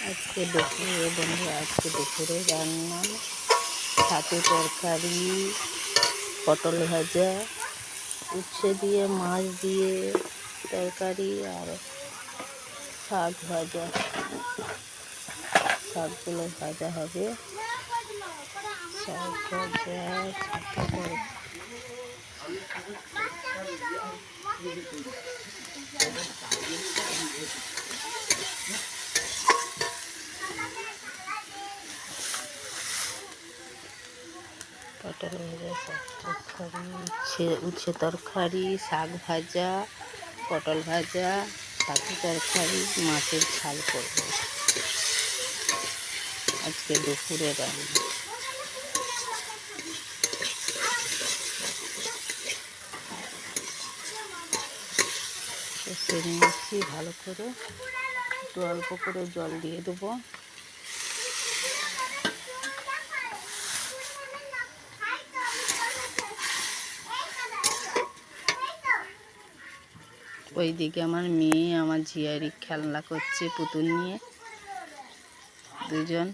আজকে দুপুরে বন্ধুরা, আজকে দুপুরে রান্না ছাতু তরকারি, পটল ভাজা, উচ্ছে দিয়ে মাছ দিয়ে তরকারি আর শাক ভাজা। শাকগুলো ভাজা হবে, শাক ভাজা, ছাতু পটল ভাজা, শাক তরকারি, উচ্ছে তরকারি, শাক ভাজা, পটল ভাজা, ছাতু তরকারি, মাছের ঝাল করব আজকে দুপুরে রান্না। কষে নিয়েছি ভালো করে, একটু অল্প করে জল দিয়ে দেবো। ওইদিকে আমার মেয়ে আমার ঝিয়ারি খেলনা করছে পুতুল নিয়ে, দুজন।